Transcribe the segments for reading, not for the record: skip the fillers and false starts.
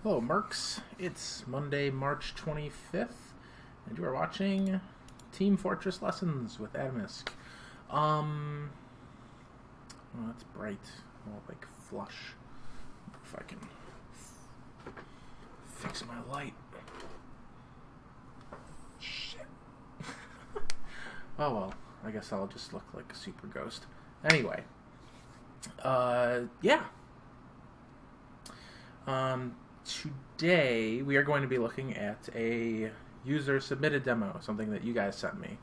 Hello, Mercs. It's Monday, March 25th, and you are watching Team Fortress Lessons with Atomsk. Oh, that's bright. I'll, like, flush. If I can fix my light. Shit. Oh, well. I guess I'll just look like a super ghost. Anyway. Yeah. Today we are going to be looking at a user-submitted demo, something that you guys sent me.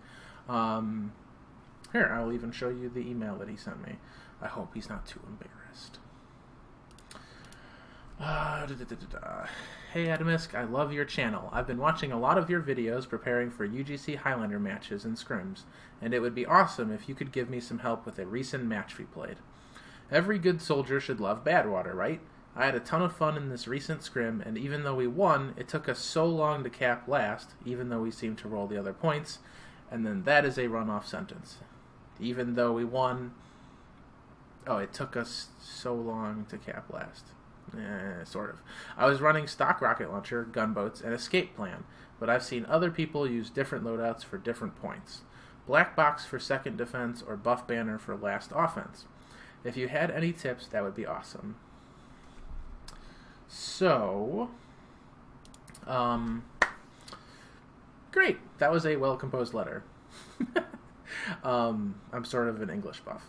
Here, I'll even show you the email that he sent me. I hope he's not too embarrassed. Hey Atomsk, I love your channel. I've been watching a lot of your videos preparing for UGC Highlander matches and scrims, and it would be awesome if you could give me some help with a recent match we played. Every good soldier should love Badwater, right? I had a ton of fun in this recent scrim, and even though we won, it took us so long to cap last, even though we seemed to roll the other points, and then that is a runoff sentence. Even though we won... Oh, it took us so long to cap last. Sort of. I was running stock rocket launcher, gunboats, and escape plan, but I've seen other people use different loadouts for different points. Black box for second defense, or buff banner for last offense. If you had any tips, that would be awesome. So, great. That was a well-composed letter. I'm sort of an English buff.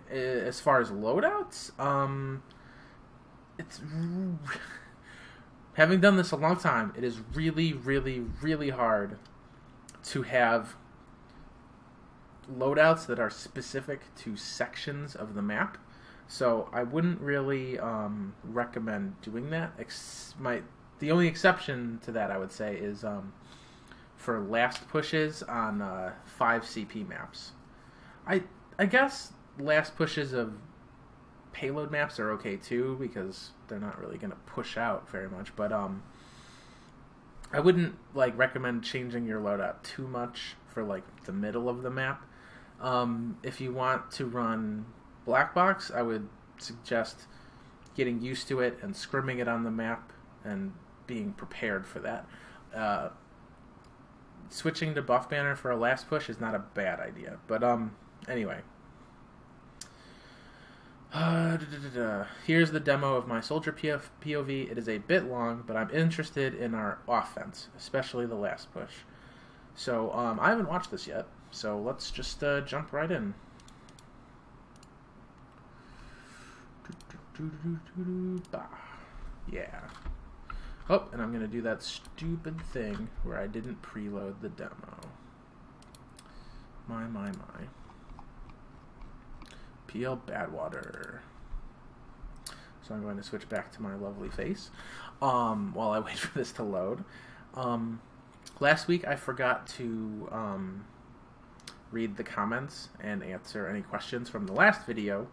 As far as loadouts, it's having done this a long time, it is really, really, really hard to have loadouts that are specific to sections of the map. So I wouldn't really recommend doing that. The only exception to that, I would say, is for last pushes on 5 CP maps. I guess last pushes of payload maps are okay too, because they're not really going to push out very much. But I wouldn't recommend changing your loadout too much for the middle of the map. If you want to run black box, I would suggest getting used to it and scrimming it on the map and being prepared for that. Switching to buff banner for a last push is not a bad idea, but anyway. Here's the demo of my soldier POV. It is a bit long, but I'm interested in our offense, especially the last push. So I haven't watched this yet, so let's just jump right in. Yeah. Oh, and I'm going to do that stupid thing where I didn't preload the demo. My. PL Badwater. So I'm going to switch back to my lovely face while I wait for this to load. Last week I forgot to read the comments and answer any questions from the last video,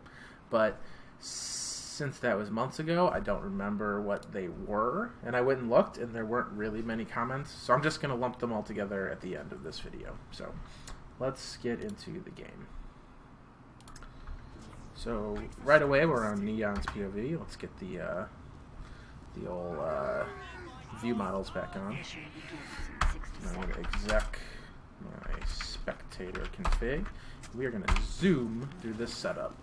but since that was months ago, I don't remember what they were, and I went and looked, and there weren't really many comments, so I'm just going to lump them all together at the end of this video. So let's get into the game. So right away we're on Neon's POV. Let's get the old view models back on. I'm going to exec my spectator config. We are going to zoom through this setup.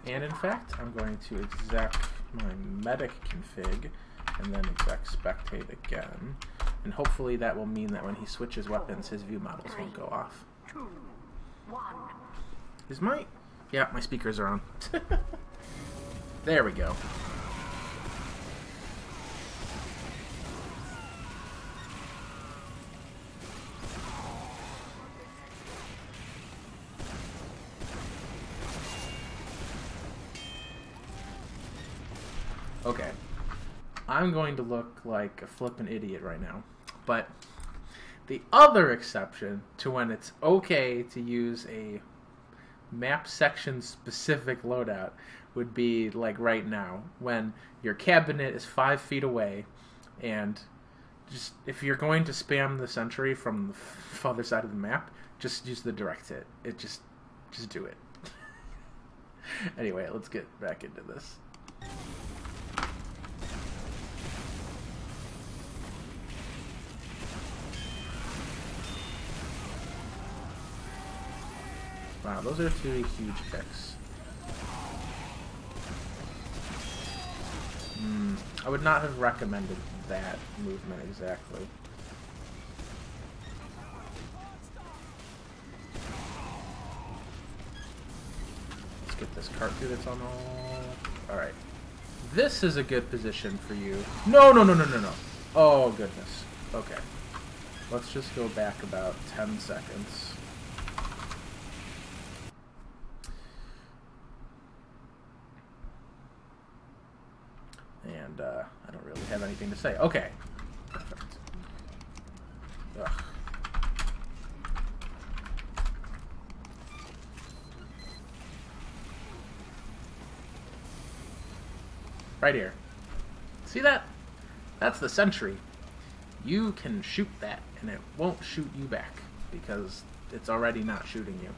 And in fact, I'm going to exec my medic config and then exec spectate again. And hopefully that will mean that when he switches weapons, his view models won't go off. Is my... Yeah, my speakers are on. There we go. Okay. I'm going to look like a flippin' idiot right now. But the other exception to when it's okay to use a map section specific loadout would be like right now, when your cabinet is 5 feet away and just if you're going to spam the sentry from the other side of the map, just use the direct hit. Just do it. Anyway, let's get back into this. Wow, those are 2 huge picks. I would not have recommended that movement exactly. Let's get this cart through the tunnel. Alright. This is a good position for you. No, no, no, no, no, no. Oh, goodness. Okay. Let's just go back about 10 seconds. And I don't really have anything to say. Okay. Perfect. Ugh. Right here. See that? That's the sentry. You can shoot that, and it won't shoot you back, because it's already not shooting you.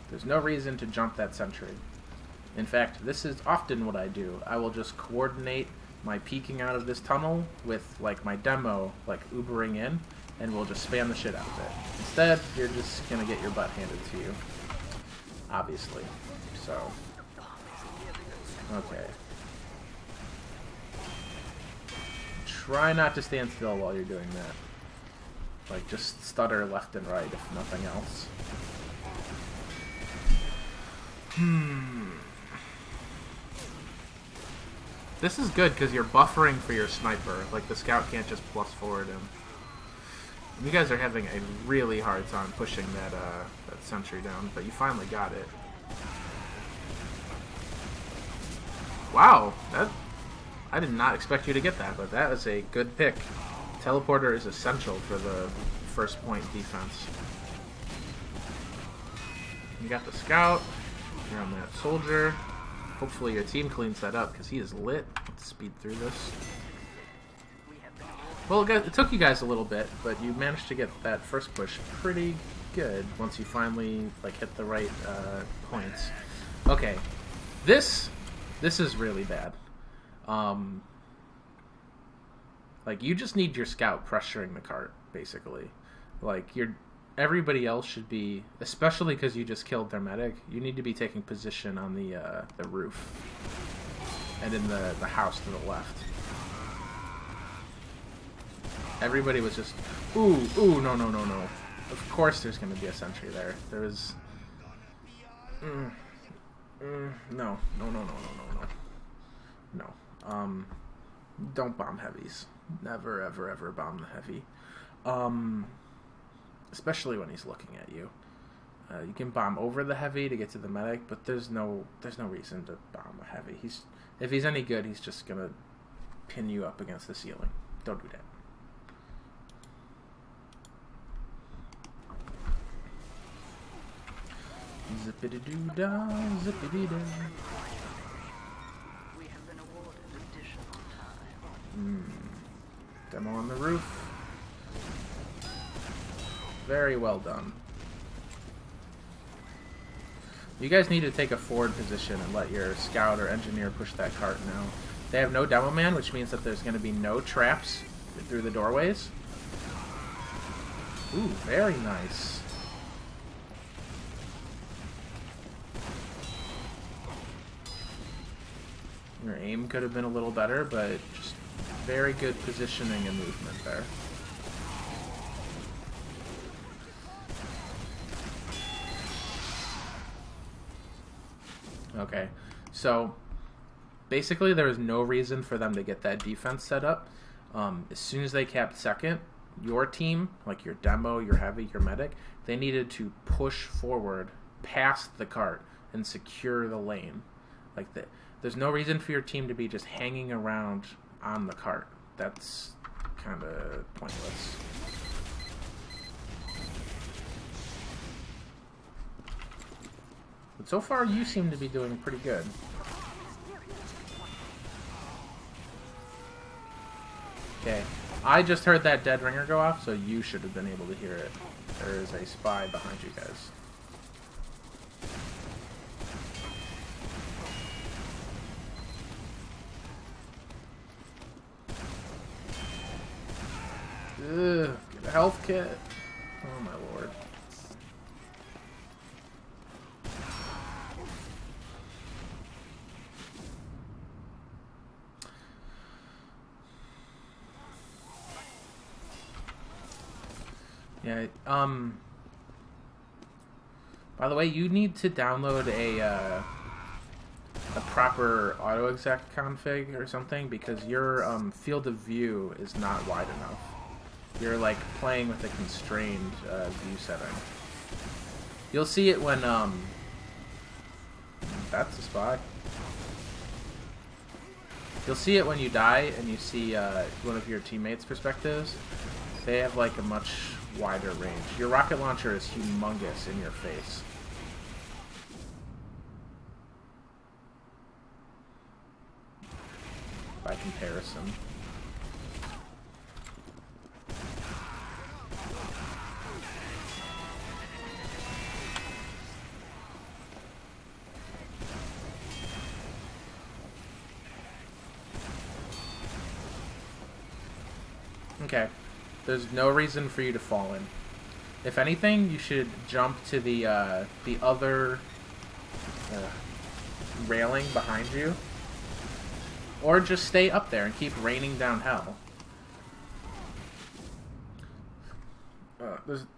There's no reason to jump that sentry. In fact, this is often what I do. I will just coordinate my peeking out of this tunnel with like my demo like Ubering in, and we'll just spam the shit out of it. Instead, you're just gonna get your butt handed to you, obviously. So, okay. Try not to stand still while you're doing that. Like, just stutter left and right, if nothing else. This is good because you're buffering for your sniper. Like, the scout can't just plus forward him. You guys are having a really hard time pushing that that sentry down, but you finally got it. Wow, I did not expect you to get that, but that is a good pick. Teleporter is essential for the first point defense. You got the scout. You're on that soldier. Hopefully your team cleans that up, because he is lit. Let's speed through this. Well, it took you guys a little bit, but you managed to get that first push pretty good once you finally like hit the right points. Okay, this is really bad. Like, you just need your scout pressuring the cart, basically. Like, everybody else should be, especially because you just killed their medic, you need to be taking position on the roof and in the house to the left. Everybody was just, ooh, no, no, no, no. Of course there's going to be a sentry there. There is, no, no, no, no, no, no, no. No. Don't bomb heavies. Never, ever, ever bomb the heavy. Especially when he's looking at you. You can bomb over the heavy to get to the medic, but there's no reason to bomb a heavy. If he's any good, he's just gonna pin you up against the ceiling. Don't do that. Zippity-doo-dah, zippity-dah. We have been awarded additional time. Demo on the roof. Very well done. You guys need to take a forward position and let your scout or engineer push that cart now. They have no demo man, which means that there's going to be no traps through the doorways. Ooh, very nice. Your aim could have been a little better, but just very good positioning and movement there. Okay, so basically there was no reason for them to get that defense set up. As soon as they capped second, your team, like your demo, your heavy, your medic, they needed to push forward past the cart and secure the lane. Like there's no reason for your team to be just hanging around on the cart. That's kind of pointless. But so far, you seem to be doing pretty good. Okay, I just heard that dead ringer go off, so you should have been able to hear it. There is a spy behind you guys. Ugh, get a health kit. Oh my lord. Yeah, by the way, you need to download a proper auto exec config or something, because your field of view is not wide enough. You're like playing with a constrained view setting. You'll see it when that's a spy. You'll see it when you die and you see one of your teammates' perspectives. They have like a much wider range. Your rocket launcher is humongous in your face. By comparison. Okay. There's no reason for you to fall in. If anything, you should jump to the other railing behind you. Or just stay up there and keep raining down hell.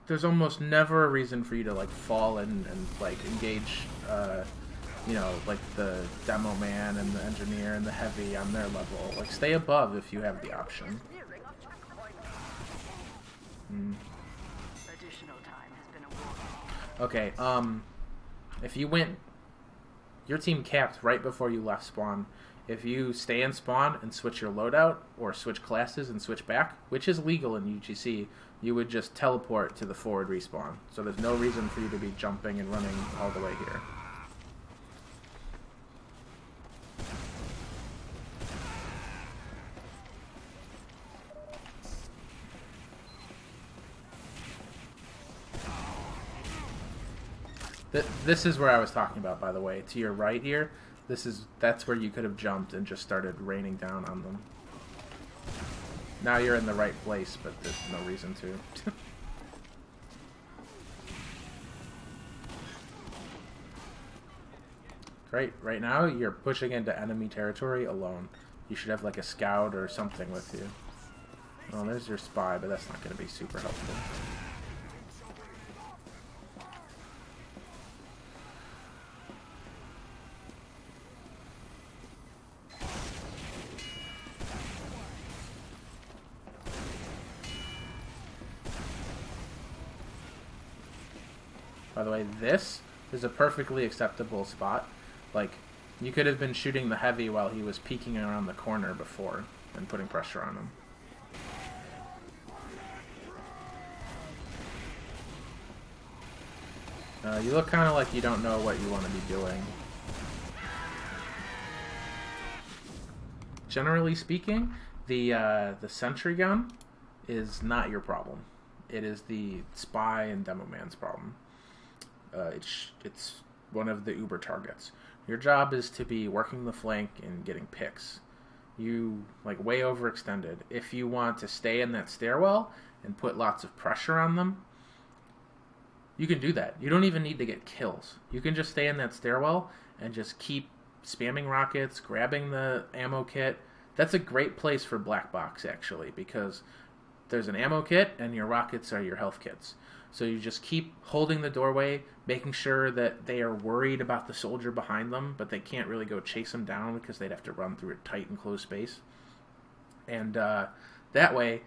There's almost never a reason for you to like fall in and like engage you know, like the demo man and the engineer and the heavy on their level. Like stay above if you have the option. Additional time has been awarded. Okay, if you went, your team capped right before you left spawn. If you stay in spawn and switch your loadout, or switch classes and switch back, which is legal in UGC, you would just teleport to the forward respawn. So there's no reason for you to be jumping and running all the way here. This is where I was talking about, by the way. To your right here, that's where you could have jumped and just started raining down on them. Now you're in the right place, but there's no reason to. Great. Right now, you're pushing into enemy territory alone. You should have like a scout or something with you. Well, there's your spy, but that's not going to be super helpful. By the way, this is a perfectly acceptable spot. Like, you could have been shooting the heavy while he was peeking around the corner before and putting pressure on him. You look kind of like you don't know what you want to be doing. Generally speaking, the sentry gun is not your problem. It is the spy and demo man's problem. It's one of the uber targets. Your job is to be working the flank and getting picks. You, like, way overextended. If you want to stay in that stairwell and put lots of pressure on them, you can do that. You don't even need to get kills. You can just stay in that stairwell and just keep spamming rockets, grabbing the ammo kit. That's a great place for black box, actually, because there's an ammo kit and your rockets are your health kits. So you just keep holding the doorway, making sure that they are worried about the soldier behind them, but they can't really go chase them down because they'd have to run through a tight enclosed space. And that way,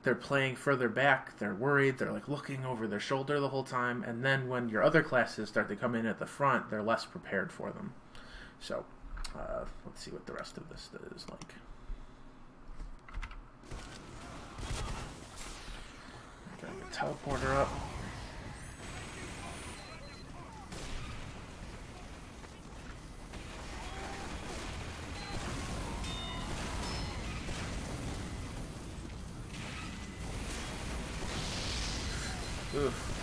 they're playing further back, they're worried, they're like looking over their shoulder the whole time, and then when your other classes start to come in at the front, they're less prepared for them. So, let's see what the rest of this is like. Teleporter up. Oof.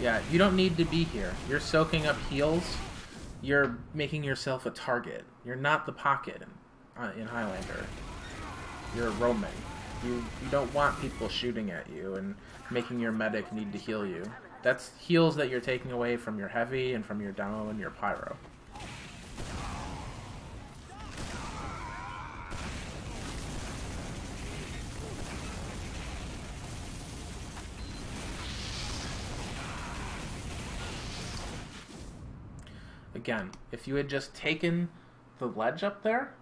Yeah, you don't need to be here. You're soaking up heals. You're making yourself a target. You're not the pocket in Highlander. You're roaming. You don't want people shooting at you and making your medic need to heal you. That's heals that you're taking away from your heavy and from your demo and your pyro. Again, if you had just taken the ledge up there,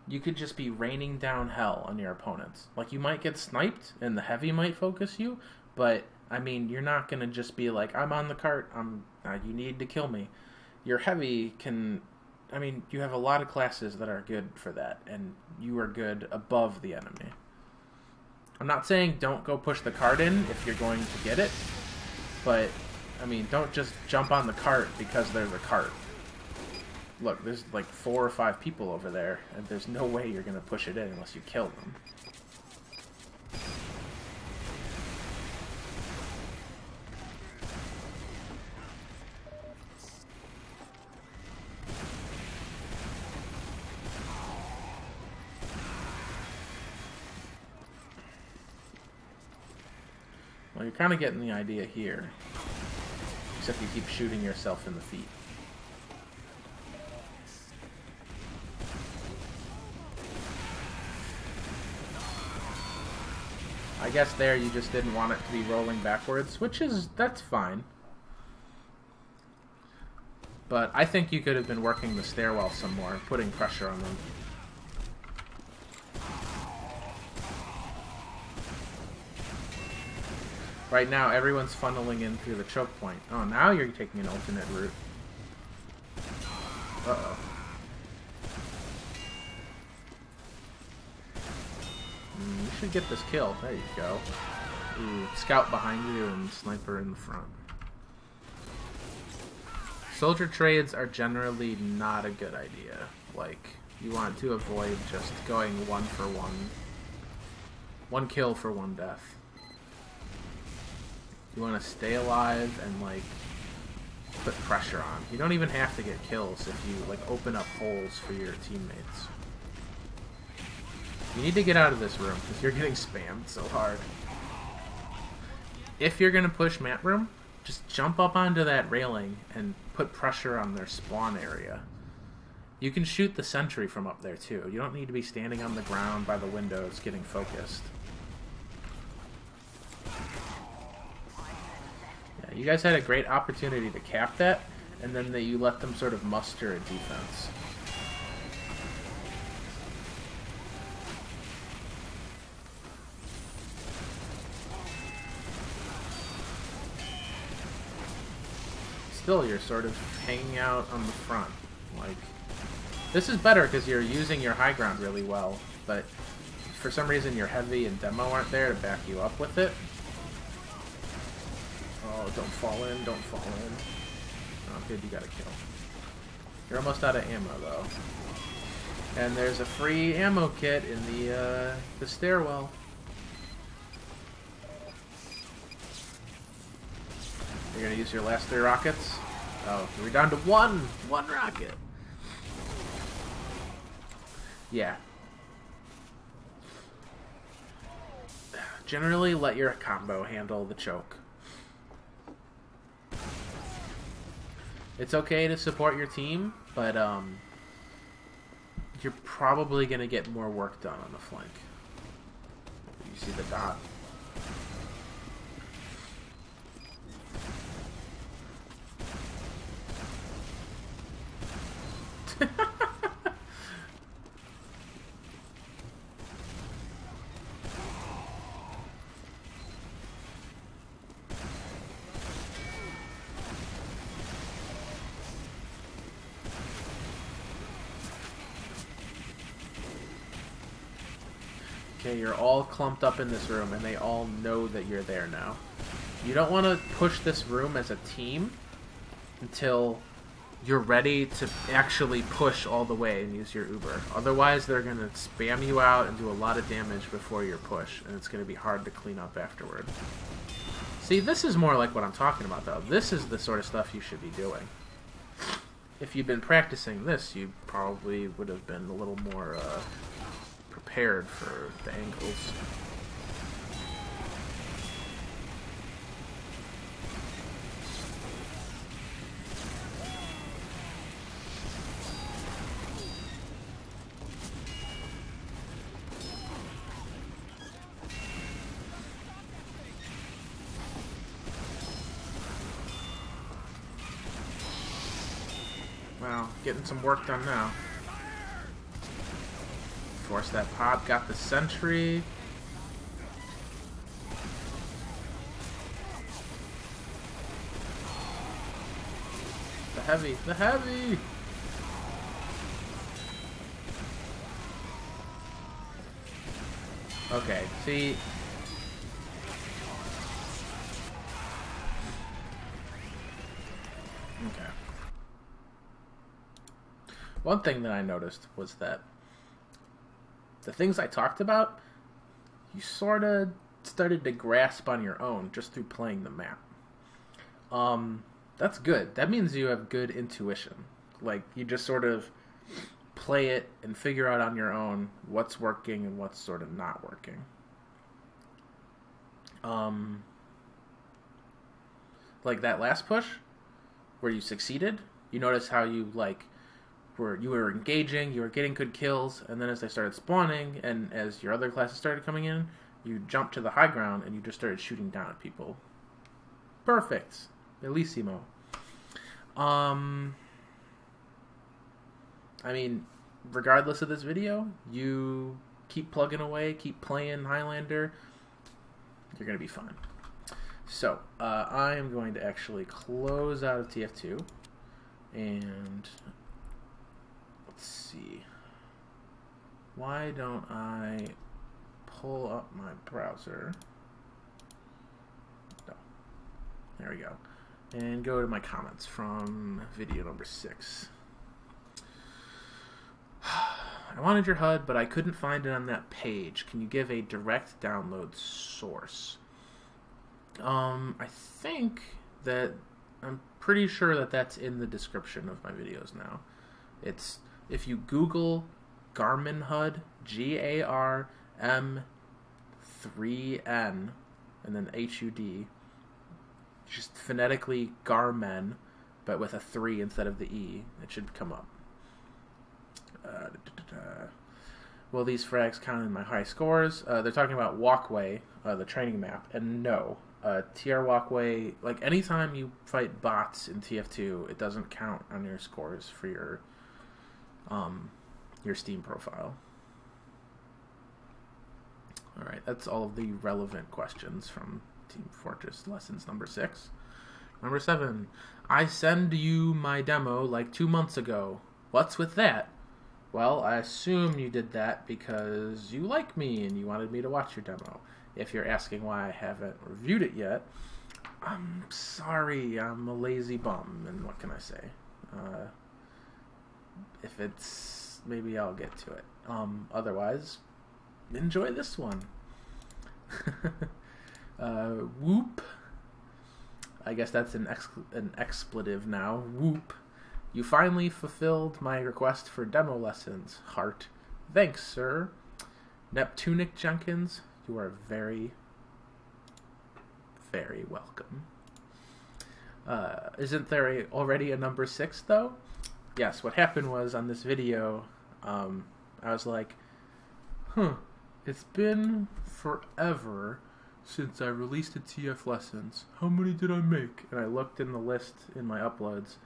you could just be raining down hell on your opponents. Like, you might get sniped, and the heavy might focus you, but, I mean, you're not going to just be like, I'm on the cart, you need to kill me. Your heavy can... I mean, you have a lot of classes that are good for that, and you are good above the enemy. I'm not saying don't go push the cart in if you're going to get it, but... I mean, don't just jump on the cart because there's a cart. Look, there's like 4 or 5 people over there, and there's no way you're going to push it in unless you kill them. Well, you're kind of getting the idea here. Except you keep shooting yourself in the feet. I guess there you just didn't want it to be rolling backwards, that's fine. But I think you could have been working the stairwell some more, putting pressure on them. Right now, everyone's funneling in through the choke point. Oh, now you're taking an alternate route. Uh-oh. You should get this kill. There you go. Ooh, scout behind you and sniper in the front. Soldier trades are generally not a good idea. Like, you want to avoid just going 1 for 1. 1 kill for 1 death. You want to stay alive and, like, put pressure on. You don't even have to get kills if you, like, open up holes for your teammates. You need to get out of this room because you're getting spammed so hard. If you're going to push map room, just jump up onto that railing and put pressure on their spawn area. You can shoot the sentry from up there, too. You don't need to be standing on the ground by the windows getting focused. You guys had a great opportunity to cap that, and then you let them sort of muster a defense. Still, you're sort of hanging out on the front. Like, this is better because you're using your high ground really well, but for some reason your heavy and demo aren't there to back you up with it. Oh, don't fall in, don't fall in. Oh, good, you got a kill. You're almost out of ammo, though. And there's a free ammo kit in the stairwell. You're gonna use your last 3 rockets? Oh, we're down to 1! 1 rocket! Yeah. Generally, let your combo handle the choke. It's okay to support your team, but you're probably going to get more work done on the flank. You see the dot? Okay, you're all clumped up in this room, and they all know that you're there now. You don't want to push this room as a team until you're ready to actually push all the way and use your Uber. Otherwise, they're going to spam you out and do a lot of damage before your push, and it's going to be hard to clean up afterward. See, this is more like what I'm talking about, though. This is the sort of stuff you should be doing. If you'd been practicing this, you probably would have been a little more prepared for the angles. Well, getting some work done now. Force that pop, got the sentry. The heavy, the heavy! Okay, see... Okay. One thing that I noticed was that the things I talked about, you sort of started to grasp on your own just through playing the map. That's good. That means you have good intuition. Like, you just sort of play it and figure out on your own what's working and what's sort of not working. Like that last push, where you succeeded, you notice how you, like, you were engaging, you were getting good kills, and then as they started spawning, and as your other classes started coming in, you jumped to the high ground, and you just started shooting down at people. Perfect. Bellissimo. I mean, regardless of this video, you keep plugging away, keep playing Highlander, you're going to be fine. So, I am going to actually close out of TF2, and... let's see. Why don't I pull up my browser? No. There we go. And go to my comments from video number 6. I wanted your HUD, but I couldn't find it on that page. Can you give a direct download source? I think that... I'm pretty sure that that's in the description of my videos now. It's... if you Google Garmin HUD, Garm3N, and then HUD, just phonetically Garmin, but with a 3 instead of the E, it should come up. Will these frags count in my high scores? They're talking about Walkway, the training map, and no. TR Walkway, like anytime you fight bots in TF2, it doesn't count on your scores for your Steam profile. Alright, that's all of the relevant questions from Team Fortress Lessons number 6. Number 7. I send you my demo like 2 months ago. What's with that? Well, I assume you did that because you like me and you wanted me to watch your demo. If you're asking why I haven't reviewed it yet, I'm sorry, I'm a lazy bum, and what can I say? If it's... maybe I'll get to it. Otherwise, enjoy this one. Whoop. I guess that's an expletive now. Whoop. You finally fulfilled my request for demo lessons, Heart. Thanks, sir. Neptunic Jenkins, you are very, very welcome. Isn't there already a number 6, though? Yes, what happened was on this video, I was like, it's been forever since I released a TF Lessons. How many did I make? And I looked in the list in my uploads,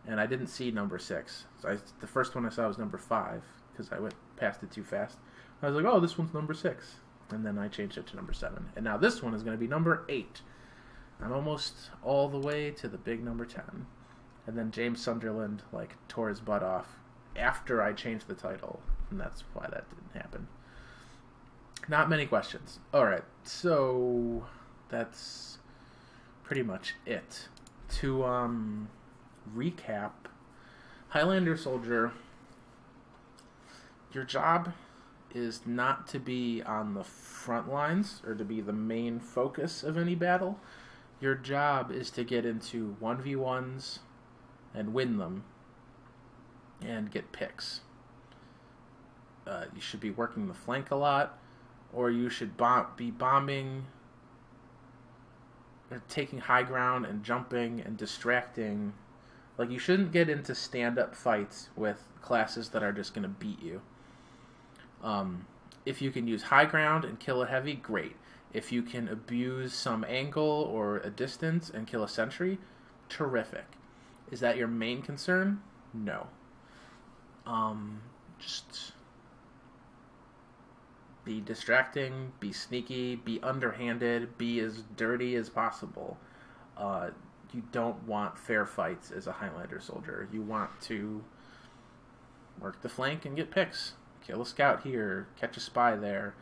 and I didn't see number 6. So the first one I saw was number 5, because I went past it too fast. I was like, oh, this one's number 6. And then I changed it to number 7. And now this one is going to be number 8. I'm almost all the way to the big number 10. And then James Sunderland, like, tore his butt off after I changed the title. And that's why that didn't happen. Not many questions. Alright, so pretty much it. To recap, Highlander Soldier, your job is not to be on the front lines or to be the main focus of any battle. Your job is to get into 1v1s and win them and get picks. You should be working the flank a lot, or you should be bombing or taking high ground and jumping and distracting. Like, you shouldn't get into stand-up fights with classes that are just going to beat you. If you can use high ground and kill a heavy, great. If you can abuse some angle or a distance and kill a sentry, terrific. Is that your main concern? No. Just be distracting, be sneaky, be underhanded, be as dirty as possible. You don't want fair fights as a Highlander Soldier. You want to work the flank and get picks. Kill a scout here, catch a spy there,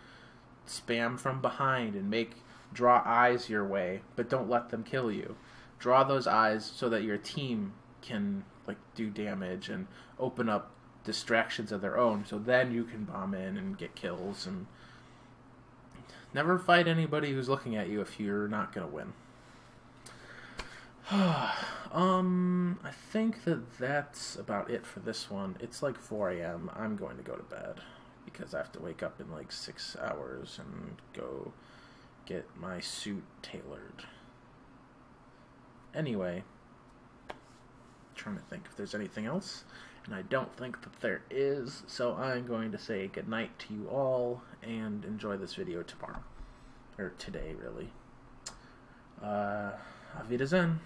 spam from behind and draw eyes your way, but don't let them kill you. Draw those eyes so that your team can do damage and open up distractions of their own, so then you can bomb in and get kills. And never fight anybody who's looking at you if you're not going to win. I think that's about it for this one. It's like 4 a.m. I'm going to go to bed because I have to wake up in 6 hours and go get my suit tailored. Anyway, trying to think if there's anything else, and I don't think that there is, so I'm going to say goodnight to you all and enjoy this video tomorrow. Or today, really. Auf Wiedersehen.